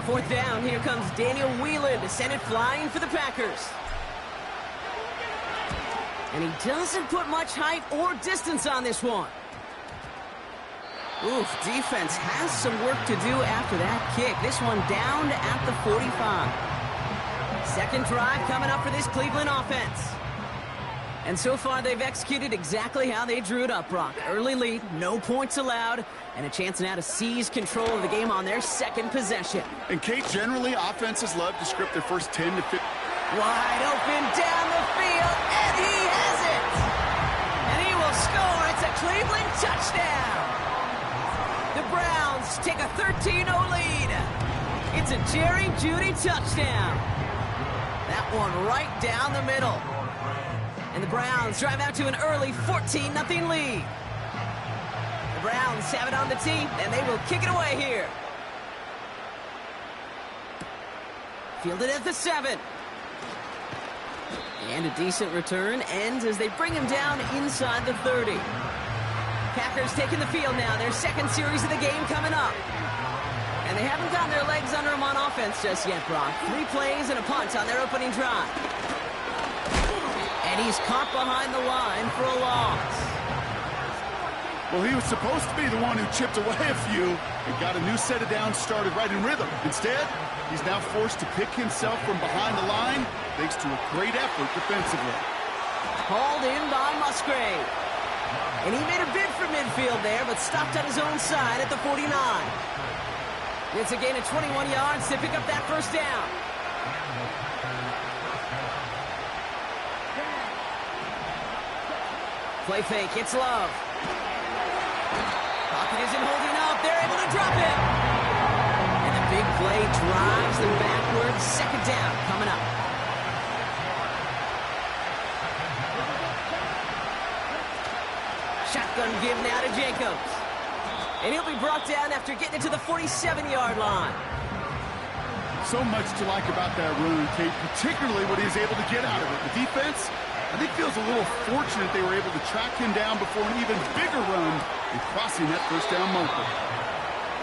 fourth down, here comes Daniel Whelan to send it flying for the Packers. And he doesn't put much height or distance on this one. Oof, defense has some work to do after that kick. This one down at the 45. Second drive coming up for this Cleveland offense. And so far, they've executed exactly how they drew it up, Brock. Early lead, no points allowed, and a chance now to seize control of the game on their second possession. And, Kate, generally, offenses love to script their first 10 to 15. Wide open down the field, and he has it! And he will score. It's a Cleveland touchdown! The Browns take a 13-0 lead. It's a Jerry Jeudy touchdown. That one right down the middle. And the Browns drive out to an early 14-0 lead. The Browns have it on the tee, and they will kick it away here. Fielded at the 7. And a decent return ends as they bring him down inside the 30. Packers taking the field now, their second series of the game coming up. And they haven't gotten their legs under them on offense just yet, Brock. 3 plays and a punt on their opening drive. And he's caught behind the line for a loss. Well, he was supposed to be the one who chipped away a few and got a new set of downs started right in rhythm. Instead, he's now forced to pick himself from behind the line thanks to a great effort defensively. Hauled in by Musgrave. And he made a bid for midfield there, but stopped on his own side at the 49. It's a gain of 21 yards to pick up that first down. Play fake, it's Love. Pocket isn't holding up, they're able to drop it. And the big play drives them backwards. Second down coming up. Shotgun give now to Jacobs. And he'll be brought down after getting it to the 47-yard line. So much to like about that run, Kate, particularly what he was able to get out of it. The defense, I think, feels a little fortunate they were able to track him down before an even bigger run and crossing that first down marker.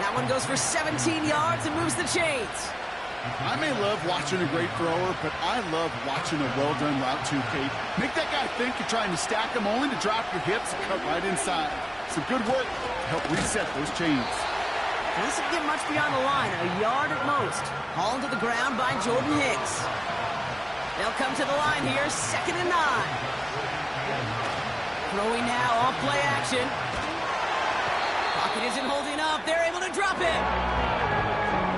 That one goes for 17 yards and moves the chains. I may love watching a great thrower, but I love watching a well-done route too, Kate. Make that guy think you're trying to stack him only to drop your hips and cut right inside. Some good work to help reset those chains. Doesn't get much beyond the line, a yard at most. Hauled to the ground by Jordan Hicks. They'll come to the line here, 2nd and 9. Throwing now off play action. Pocket isn't holding up, they're able to drop it.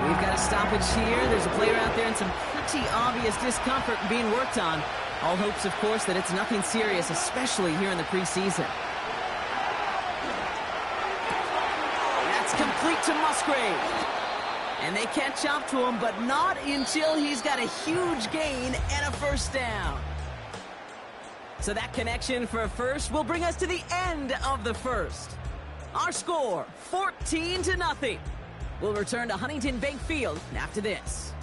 We've got a stoppage here. There's a player out there in some pretty obvious discomfort being worked on. All hopes, of course, that it's nothing serious, especially here in the preseason. That's complete to Musgrave. And they catch up to him, but not until he's got a huge gain and a first down. So that connection for a first will bring us to the end of the first. Our score, 14-0. We'll return to Huntington Bank Field after this.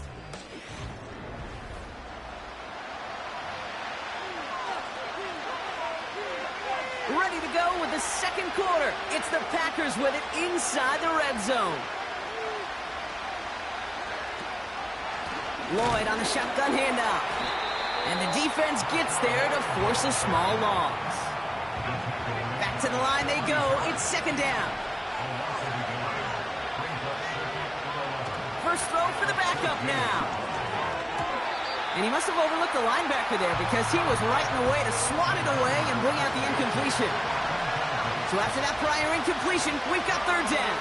Ready to go with the second quarter. It's the Packers with it inside the red zone. Lloyd on the shotgun handoff. And the defense gets there to force a small loss. Back to the line they go. It's second down. First throw for the backup now. And he must have overlooked the linebacker there because he was right in the way to swat it away and bring out the incompletion. So after that prior incompletion, we've got third down.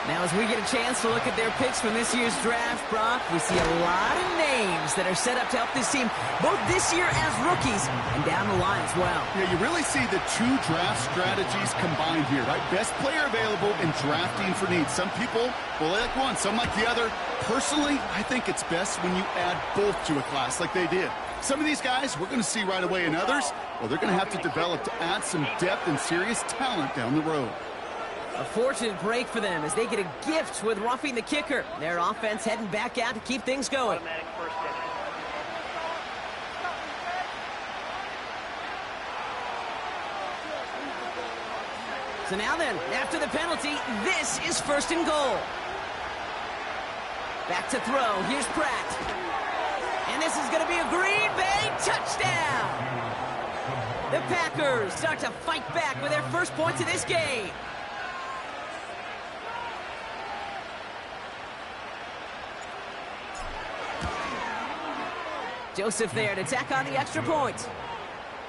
Now as we get a chance to look at their picks from this year's draft, Brock, we see a lot of names that are set up to help this team both this year as rookies and down the line as well. Yeah, you really see the two draft strategies combined here, right? Best player available and drafting for needs. Some people will like one, some like the other. Personally, I think it's best when you add both to a class like they did. Some of these guys we're going to see right away, and others, well, they're going to have to develop to add some depth and serious talent down the road. A fortunate break for them as they get a gift with roughing the kicker. Their offense heading back out to keep things going. So now then, after the penalty, this is first and goal. Back to throw. Here's Pratt. And this is going to be a Green Bay touchdown. The Packers start to fight back with their first points of this game. Joseph there to tack on the extra point.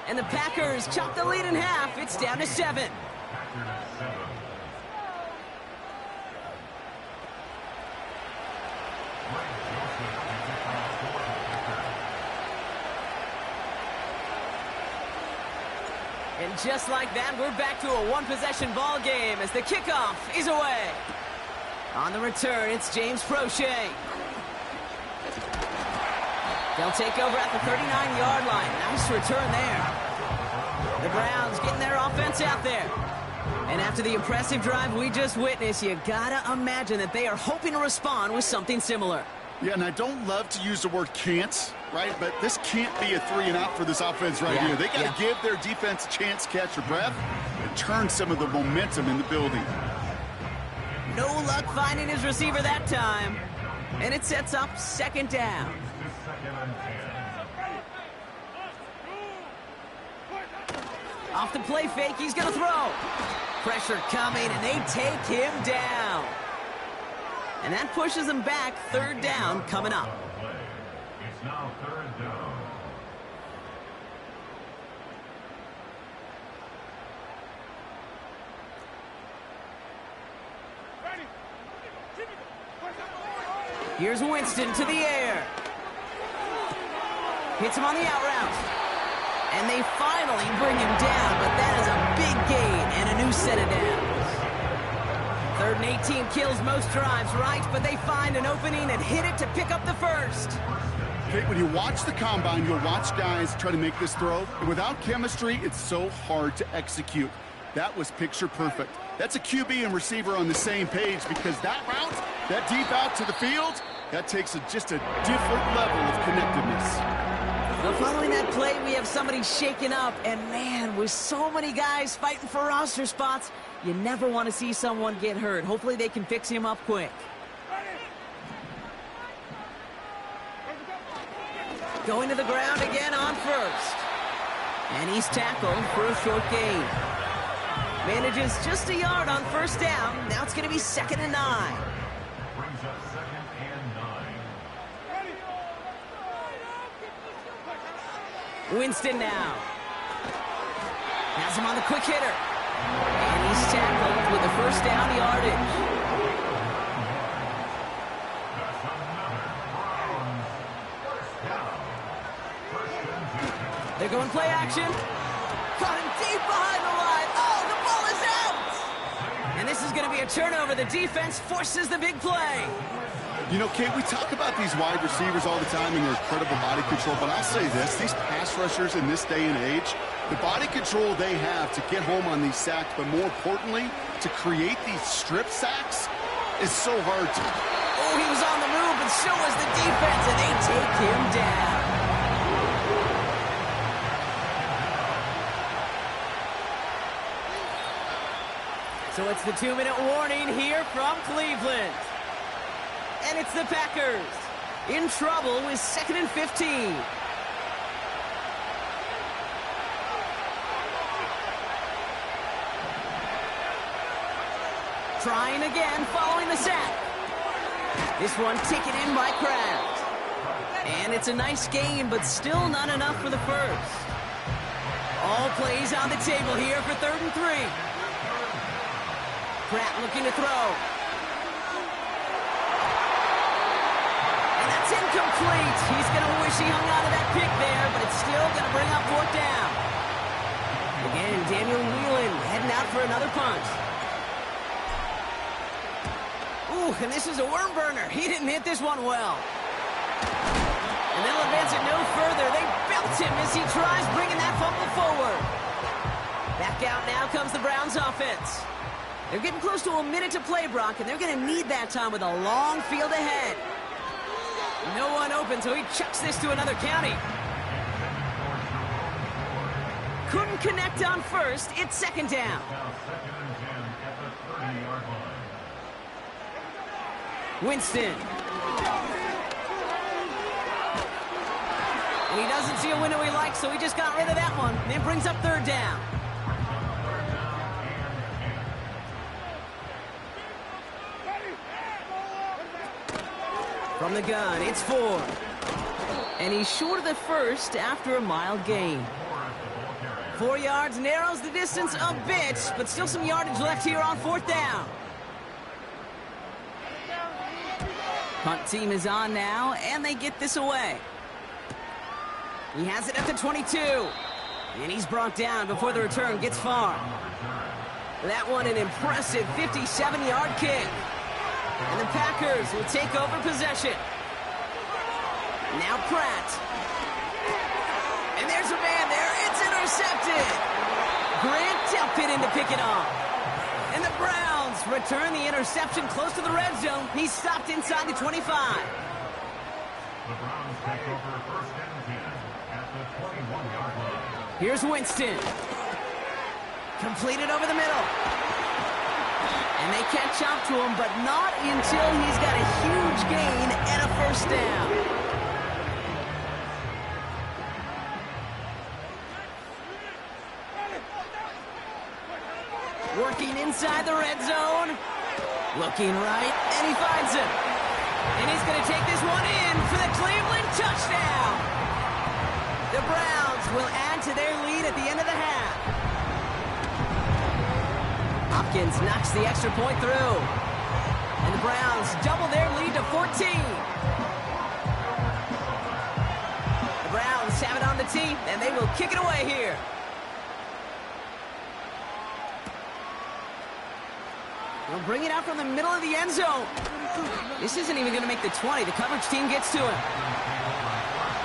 And the Packers chop the lead in half. It's down to 7. And just like that, we're back to a one-possession ball game as the kickoff is away. On the return, it's James Prochet. They'll take over at the 39-yard line. Nice return there. The Browns getting their offense out there. And after the impressive drive we just witnessed, you gotta imagine that they are hoping to respond with something similar. Yeah, and I don't love to use the word can't, right? But this can't be a 3-and-out for this offense right here. They got to give their defense a chance to catch their breath and turn some of the momentum in the building. No luck finding his receiver that time. And it sets up 2nd down. Off the play fake, he's going to throw. Pressure coming, and they take him down. And that pushes them back. 3rd down coming up. It's now 3rd down. Here's Winston to the air. Hits him on the out route. And they finally bring him down, but that is a big gain and a new set of downs. 3rd and 18 kills most drives, right? But they find an opening and hit it to pick up the first. Okay, when you watch the combine, you'll watch guys try to make this throw. And without chemistry, it's so hard to execute. That was picture perfect. That's a QB and receiver on the same page because that route, that deep out to the field, that takes just a different level of connectiveness. Well, following that play, we have somebody shaken up. And, man, with so many guys fighting for roster spots, you never want to see someone get hurt. Hopefully they can fix him up quick. Going to the ground again on first. And he's tackled for a short gain. Manages just a yard on 1st down. Now it's going to be 2nd and 9. Brings up 2nd and 9. Winston now. Has him on the quick hitter. And he's tackled with the 1st down yardage. That's another Browns 1st down. 1st and 10. They're going play action. Caught him deep behind the line. Oh, the ball is out! And this is going to be a turnover. The defense forces the big play. You know, Kate, we talk about these wide receivers all the time and their incredible body control, but I'll say this, these pass rushers in this day and age, the body control they have to get home on these sacks, but more importantly, to create these strip sacks is so hard to. Oh, he was on the move, but so was the defense, and they take him down. So it's the 2-minute warning here from Cleveland. And it's the Packers in trouble with 2nd and 15. Trying again following the sack. This one taken in by Kraft. And it's a nice gain, but still not enough for the first. All plays on the table here for 3rd and 3. Pratt looking to throw. It's incomplete. He's going to wish he hung on to that pick there, but it's still going to bring up 4th down. Again, Daniel Whelan heading out for another punt. Ooh, and this is a worm burner. He didn't hit this one well. And they'll advance it no further. They belt him as he tries bringing that fumble forward. Back out now comes the Browns offense. They're getting close to a minute to play, Brock, and they're going to need that time with a long field ahead. No one open, so he chucks this to another county. Couldn't connect on first. It's 2nd down. Now 2nd and 10 at the 30-yard line. Winston And he doesn't see a window he likes, so he just got rid of that one. And it brings up third down. From the gun, it's Ford. And he's short of the first after a mild gain. 4 yards narrows the distance a bit, but still some yardage left here on fourth down. Punt team is on now, and they get this away. He has it at the 22. And he's brought down before the return gets far. That one an impressive 57-yard kick. And the Packers will take over possession. Now Pratt. And there's a man there. It's intercepted. Grant Delpit in to pick it off. And the Browns return the interception close to the red zone. He's stopped inside the 25. The Browns take over first and 10 at the 21-yard line. Here's Winston. Completed over the middle. And they catch up to him, but not until he's got a huge gain and a first down. Working inside the red zone. Looking right, and he finds him. And he's going to take this one in for the Cleveland touchdown. The Browns will add to their lead at the end of the half. Hopkins knocks the extra point through. And the Browns double their lead to 14. The Browns have it on the tee, and they will kick it away here. They'll bring it out from the middle of the end zone. This isn't even going to make the 20. The coverage team gets to him.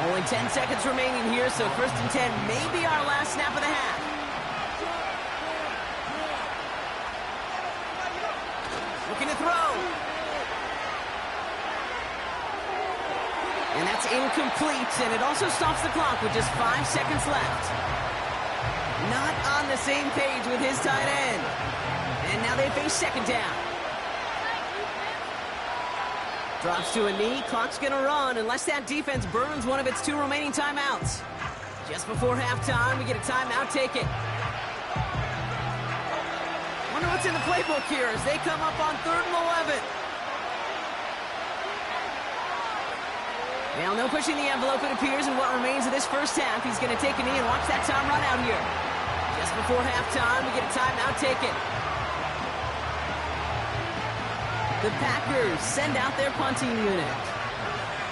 Only 10 seconds remaining here, so first and 10 may be our last snap of the half. Looking to throw. And that's incomplete, and it also stops the clock with just 5 seconds left. Not on the same page with his tight end. And now they face second down. Drops to a knee. Clock's going to run unless that defense burns one of its 2 remaining timeouts. Just before halftime, we get a timeout taken. Wonder what's in the playbook here as they come up on 3rd and 11. Now, no pushing the envelope, it appears, in what remains of this first half. He's going to take a knee and watch that time run out here. Just before halftime, we get a timeout taken. The Packers send out their punting unit.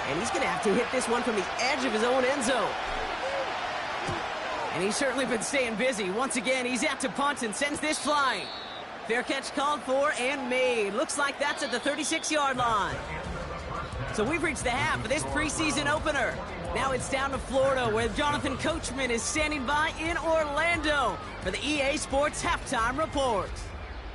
And he's going to have to hit this one from the edge of his own end zone. And he's certainly been staying busy. Once again, he's out to punt and sends this flying. Fair catch called for and made. Looks like that's at the 36-yard line. So we've reached the half of this preseason opener. Now it's down to Florida, where Jonathan Coachman is standing by in Orlando for the EA Sports Halftime Report.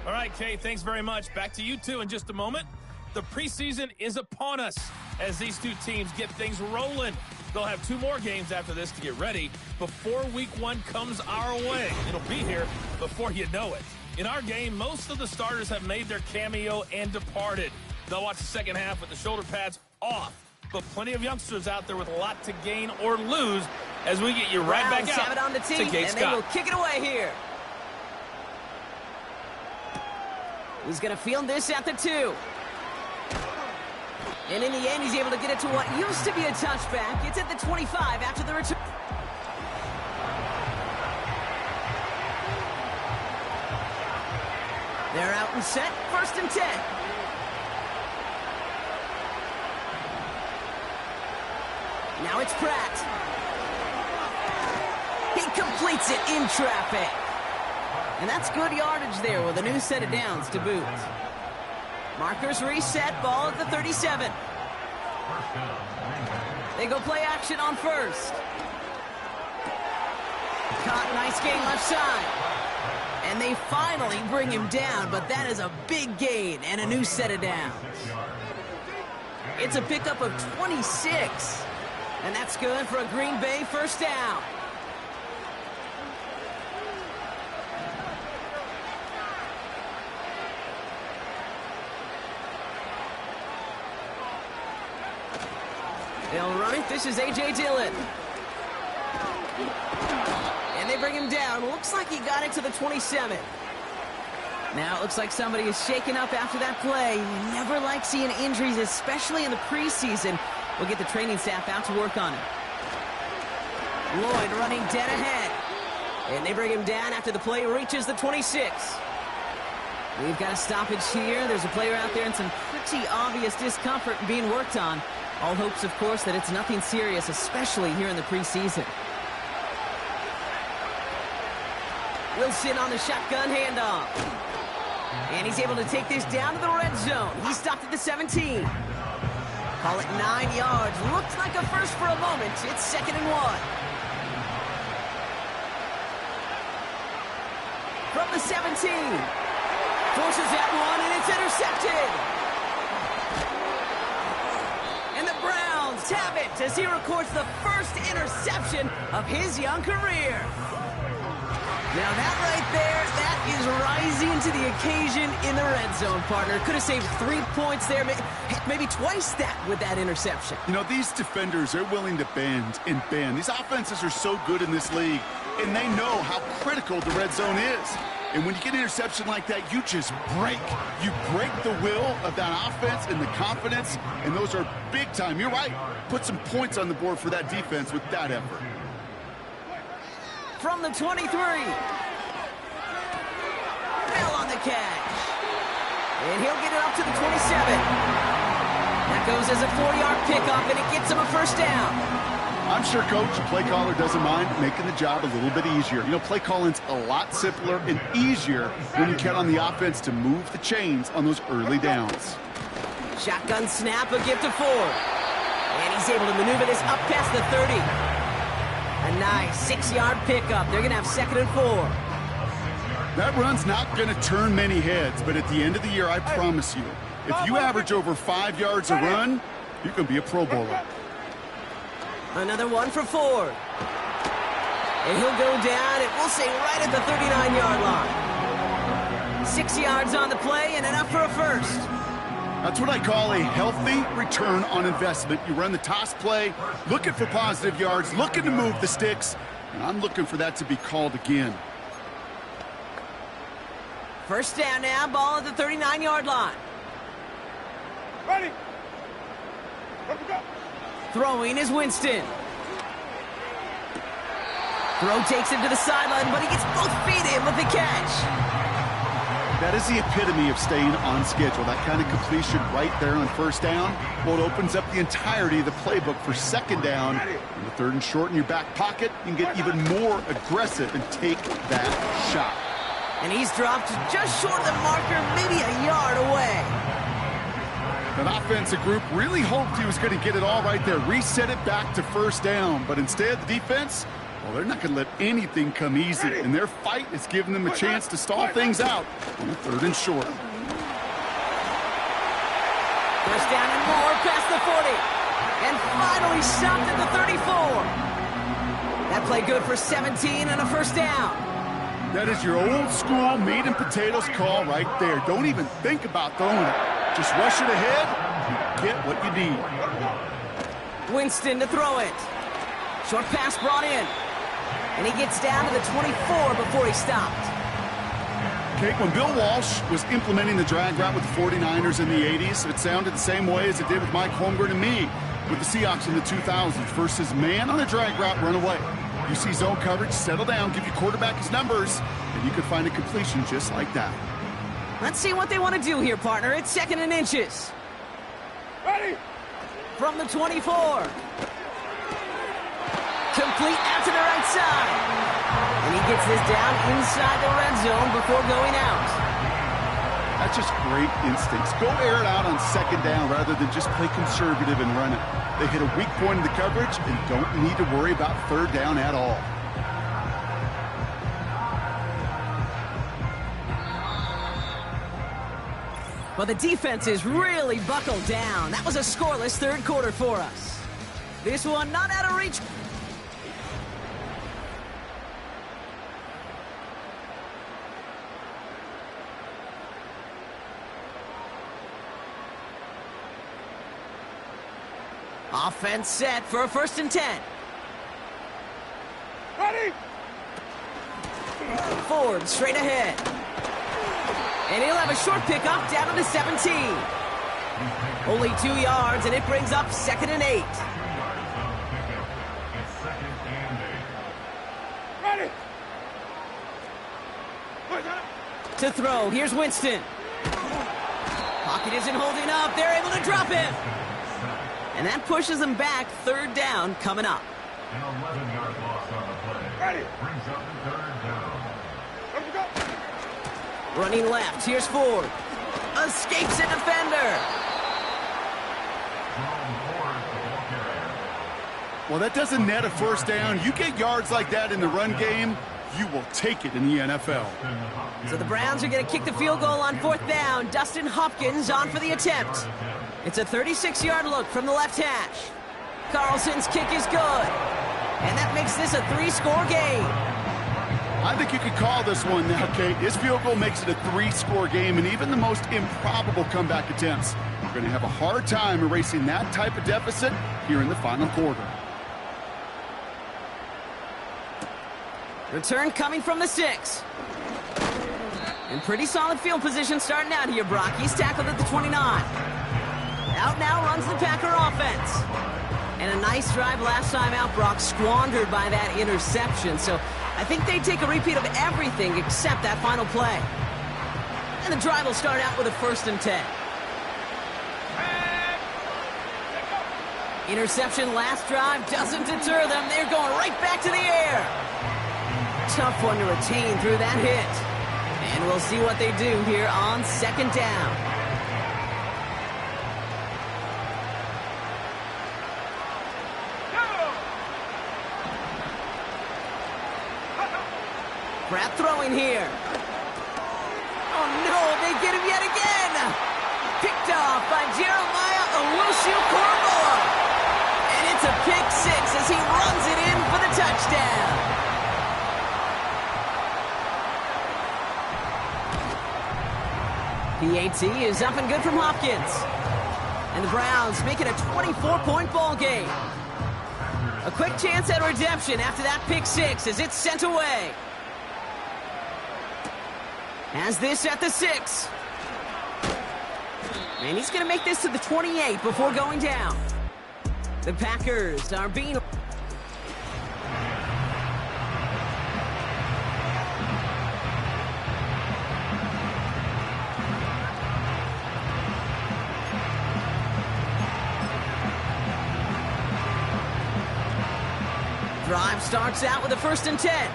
All right, Kay, thanks very much. Back to you two in just a moment. The preseason is upon us as these two teams get things rolling. They'll have 2 more games after this to get ready before week 1 comes our way. It'll be here before you know it. In our game, most of the starters have made their cameo and departed. They'll watch the second half with the shoulder pads off. But plenty of youngsters out there with a lot to gain or lose as we get you right back out have it on the tee, to Gates and they will kick it away here. He's going to field this at the 2. And in the end, he's able to get it to what used to be a touchback. It's at the 25 after the return. They're out and set. First and 10. Now it's Pratt. He completes it in traffic. And that's good yardage there with a new set of downs to boot. Markers reset, ball at the 37. They go play action on first. Caught, nice gain left side. And they finally bring him down, but that is a big gain and a new set of downs. It's a pickup of 26. And that's good for a Green Bay first down. They'll run it. This is A.J. Dillon. And they bring him down. Looks like he got it to the 27. Now it looks like somebody is shaken up after that play. You never like seeing injuries, especially in the preseason. We'll get the training staff out to work on it. Lloyd running dead ahead. And they bring him down after the play reaches the 26. We've got a stoppage here. There's a player out there in some pretty obvious discomfort being worked on. All hopes, of course, that it's nothing serious, especially here in the preseason. Wilson on the shotgun handoff. And he's able to take this down to the red zone. He stopped at the 17. Call it 9 yards. Looked like a first for a moment. It's 2nd and 1. From the 17. Forces that one, and it's intercepted. And the Browns have it as he records the first interception of his young career. Now that right there, that is rising to the occasion in the red zone, partner. Could have saved 3 points there, maybe twice that with that interception. You know, these defenders are willing to bend and bend. These offenses are so good in this league, and they know how critical the red zone is. And when you get an interception like that, you just break. You break the will of that offense and the confidence, and those are big time. You're right. Put some points on the board for that defense with that effort. From the 23. Bell on the catch. And he'll get it up to the 27. That goes as a 4-yard pickup, and it gets him a first down. I'm sure Coach, the play caller, doesn't mind making the job a little bit easier. You know, play calling's a lot simpler and easier when you count on the offense to move the chains on those early downs. Shotgun snap, a give to Ford. And he's able to maneuver this up past the 30. A nice 6-yard pickup. They're going to have 2nd and 4. That run's not going to turn many heads, but at the end of the year, I promise you, if you average over 5 yards a run, you're going to be a Pro Bowler. Another one for Ford. And he'll go down, and we'll say right at the 39-yard line. 6 yards on the play and enough for a first. That's what I call a healthy return on investment. You run the toss play, looking for positive yards, looking to move the sticks, and I'm looking for that to be called again. First down now, ball at the 39-yard line. Ready. Go. Throwing is Winston. Throw takes him to the sideline, but he gets both feet in with the catch. That is the epitome of staying on schedule. That kind of completion right there on first down. Well, it opens up the entirety of the playbook for 2nd down. In the 3rd and short in your back pocket, you can get even more aggressive and take that shot. And he's dropped just short of the marker, maybe a yard away. That offensive group really hoped he was going to get it all right there, reset it back to first down. But instead, the defense, well, they're not going to let anything come easy. And their fight is giving them a chance to stall things out on the 3rd and short. First down and more past the 40. And finally stopped at the 34. That play good for 17 and a first down. That is your old school meat and potatoes call right there. Don't even think about throwing it. Just rush it ahead, you get what you need. Winston to throw it. Short pass brought in. And he gets down to the 24 before he stopped. Okay, when Bill Walsh was implementing the drag route with the 49ers in the 80s, it sounded the same way as it did with Mike Holmgren and me with the Seahawks in the 2000s versus man on a drag route, run away. You see zone coverage, settle down, give your quarterback his numbers, and you can find a completion just like that. Let's see what they want to do here, partner. It's 2nd and inches. Ready. From the 24. Complete out to the right side. And he gets this down inside the red zone before going out. That's just great instincts. Go air it out on 2nd down rather than just play conservative and run it. They hit a weak point in the coverage and don't need to worry about 3rd down at all. Well, the defense is really buckled down. That was a scoreless 3rd quarter for us. This one not out of reach. Offense set for a 1st and 10. Ready? Ford straight ahead. And he'll have a short pickup down to the 17. Only 2 yards, and it brings up 2nd and 8. 2 yards on the pickup. It's 2nd and 8. Ready? To throw, here's Winston. Pocket isn't holding up. They're able to drop him. And that pushes them back. 3rd down coming up. An 11-yard loss on the play. Ready? Brings up 3rd down. Let me go. Running left, here's Ford. Escapes a defender. Jerome Ford, the ball carrier. Well, that doesn't net a 1st down. You get yards like that in the run game, you will take it in the NFL. So the Browns are going to kick the field goal on 4th down. Dustin Hopkins on for the attempt. It's a 36-yard look from the left hash. Carlson's kick is good. And that makes this a 3-score game. I think you could call this one now, Kate. His field goal makes it a 3-score game, and even the most improbable comeback attempts are going to have a hard time erasing that type of deficit here in the final quarter. Return coming from the 6. In pretty solid field position starting out here, Brock. He's tackled at the 29. Out now runs the Packer offense. And a nice drive last time out, Brock, squandered by that interception. So I think they take a repeat of everything except that final play. And the drive will start out with a 1st and 10. Interception last drive doesn't deter them. They're going right back to the air. Tough one to retain through that hit. And we'll see what they do here on 2nd down. Pratt throwing here. Oh no, they get him yet again. Picked off by Jeremiah Owusu-Koramoah. And it's a pick 6 as he runs it in for the touchdown. PAT is up and good from Hopkins. And the Browns make it a 24-point ball game. A quick chance at redemption after that pick 6 as it's sent away. Has this at the 6. And he's going to make this to the 28 before going down. The Packers are being... Drive starts out with a 1st and 10.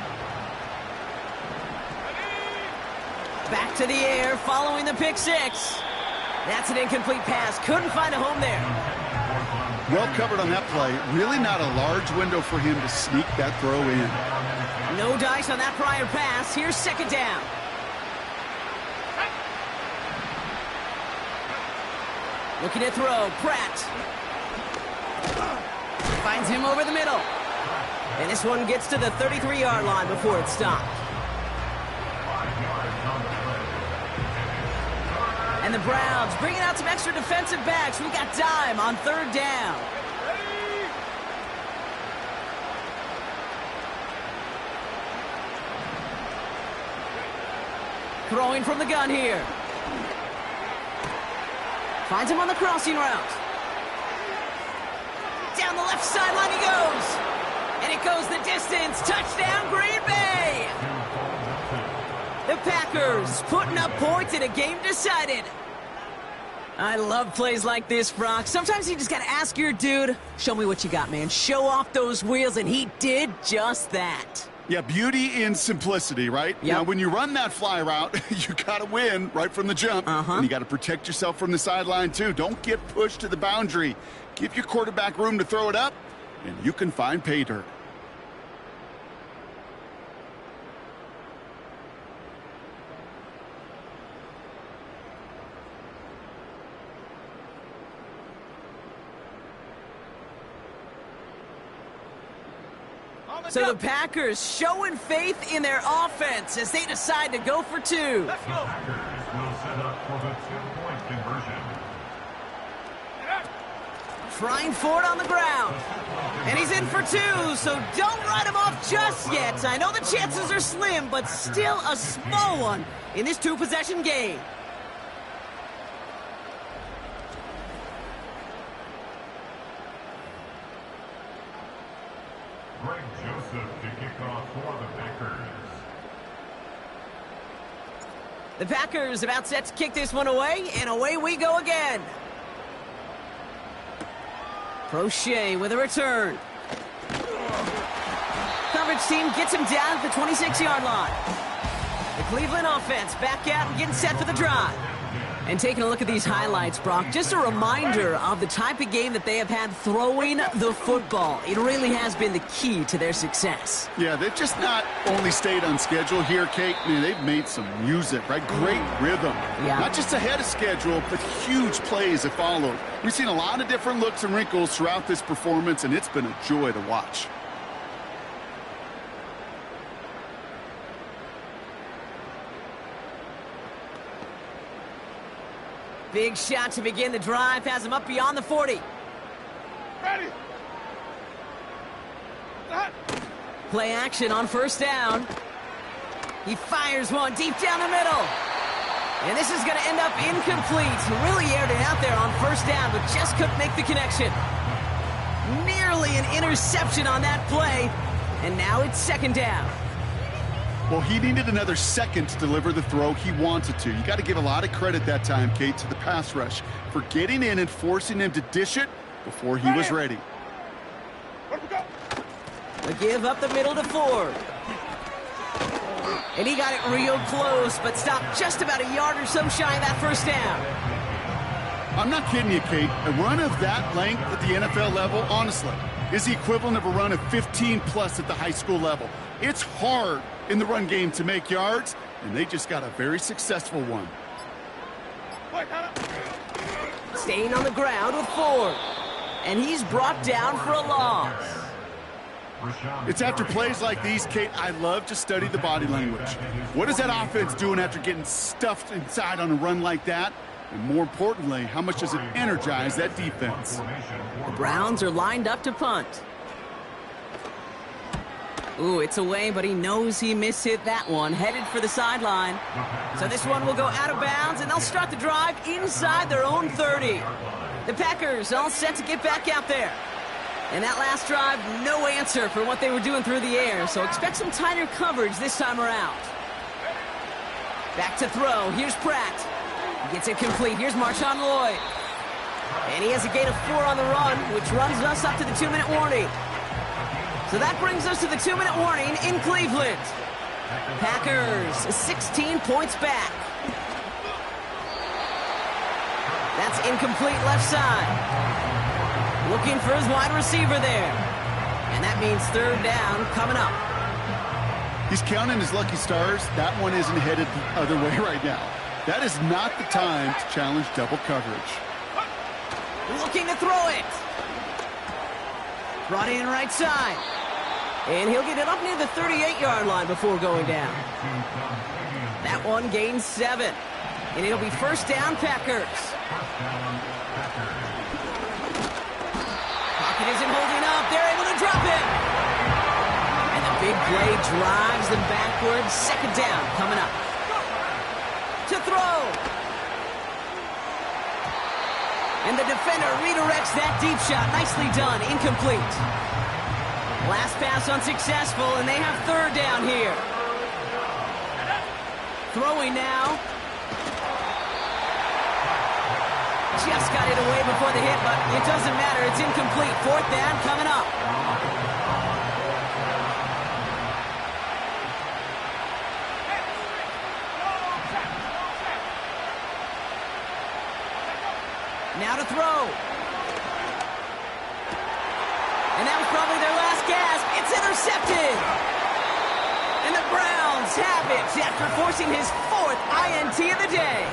Back to the air following the pick 6. That's an incomplete pass. Couldn't find a home there. Well covered on that play. Really not a large window for him to sneak that throw in. No dice on that prior pass. Here's 2nd down. Looking to throw. Pratt. Finds him over the middle. And this one gets to the 33-yard line before it's stopped. And the Browns bringing out some extra defensive backs. We got dime on 3rd down. Throwing from the gun here. Finds him on the crossing route. Down the left sideline he goes. And it goes the distance. Touchdown, Green Bay! The Packers putting up points in a game decided. I love plays like this, Brock. Sometimes you just got to ask your dude, show me what you got, man. Show off those wheels, and he did just that. Yeah, beauty in simplicity, right? Yep. Now, when you run that fly route, you got to win right from the jump. And you got to protect yourself from the sideline, too. Don't get pushed to the boundary. Give your quarterback room to throw it up, and you can find pay dirt. So the Packers showing faith in their offense as they decide to go for 2. Let's go. Packers will set up for the 2-point conversion. Trying for it on the ground. And he's in for two, so don't write him off just yet. I know the chances are slim, but still a small one in this two-possession game. Greg Joseph to kick off for the Packers. The Packers about set to kick this one away, and away we go again. Prochet with a return. Coverage team gets him down at the 26-yard line. The Cleveland offense back out and getting set for the drive. And taking a look at these highlights, Brock, just a reminder of the type of game that they have had throwing the football. It really has been the key to their success. Yeah, they've just not only stayed on schedule here, Kate. Man, they've made some music, right? Great rhythm. Yeah. Not just ahead of schedule, but huge plays have followed. We've seen a lot of different looks and wrinkles throughout this performance, and it's been a joy to watch. Big shot to begin the drive, has him up beyond the 40. Ready. Set. Play action on first down. He fires one deep down the middle. And this is going to end up incomplete. He really aired it out there on first down, but just couldn't make the connection. Nearly an interception on that play. And now it's second down. Well, he needed another second to deliver the throw he wanted to. You got to give a lot of credit that time, Kate, to the pass rush for getting in and forcing him to dish it before he was ready. Let him go. A give up the middle to Ford. And he got it real close, but stopped just about a yard or so shy of that first down. I'm not kidding you, Kate. A run of that length at the NFL level, honestly, is the equivalent of a run of 15-plus at the high school level. It's hard in the run game to make yards, and they just got a very successful one. Wait, hold up. Staying on the ground with Ford. And he's brought down for a loss. It's after plays like these, Kate, I love to study the body language. What is that offense doing after getting stuffed inside on a run like that? And more importantly, how much does it energize that defense? The Browns are lined up to punt. Ooh, it's away, but he knows he mishit that one. Headed for the sideline. So this one will go out of bounds, and they'll start the drive inside their own 30. The Packers all set to get back out there. And that last drive, no answer for what they were doing through the air, so expect some tighter coverage this time around. Back to throw. Here's Pratt. He gets it complete. Here's Marshawn Lloyd. And he has a gain of 4 on the run, which runs us up to the 2-minute warning. So that brings us to the 2-minute warning in Cleveland. Packers 16 points back. That's incomplete left side. Looking for his wide receiver there. And that means third down coming up. He's counting his lucky stars. That one isn't headed the other way right now. That is not the time to challenge double coverage. Looking to throw it. Brought in right side. And he'll get it up near the 38-yard line before going down. That one gains 7. And it'll be first down, Packers. Pocket isn't holding up. They're able to drop it. And the big play drives them backwards. Second down coming up. To throw. And the defender redirects that deep shot. Nicely done. Incomplete. Last pass unsuccessful, and they have third down here. Throwing now. Just got it away before the hit, but it doesn't matter. It's incomplete. Fourth down coming up. Now to throw. And that was probably their last gasp. It's intercepted. And the Browns have it after forcing his 4th INT of the day.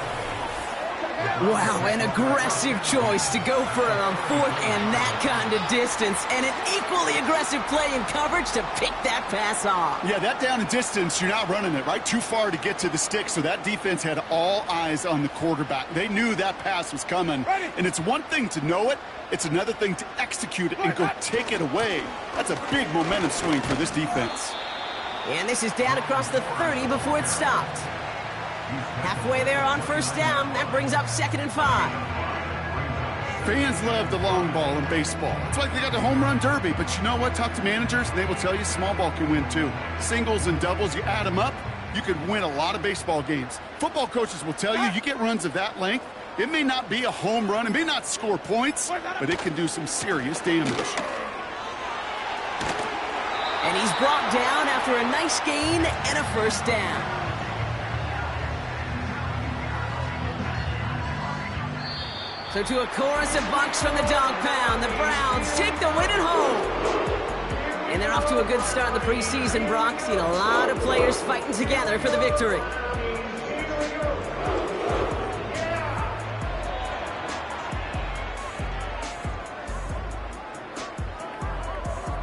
Wow, an aggressive choice to go for it on 4th and that kind of distance, and an equally aggressive play in coverage to pick that pass off. Yeah, that down and distance, you're not running it, right? Too far to get to the stick, so that defense had all eyes on the quarterback. They knew that pass was coming, and it's one thing to know it, it's another thing to execute it and go take it away. That's a big momentum swing for this defense. And this is down across the 30 before it stopped. Halfway there on 1st down. That brings up 2nd and 5. Fans love the long ball in baseball. It's like they got the home run derby, but you know what? Talk to managers, and they will tell you small ball can win too. Singles and doubles, you add them up, you could win a lot of baseball games. Football coaches will tell you, you get runs of that length, it may not be a home run, it may not score points, but it can do some serious damage. And he's brought down after a nice gain and a 1st down. So to a chorus of bucks from the dog pound, the Browns take the win at home. And they're off to a good start in the preseason, Brock. Seen a lot of players fighting together for the victory.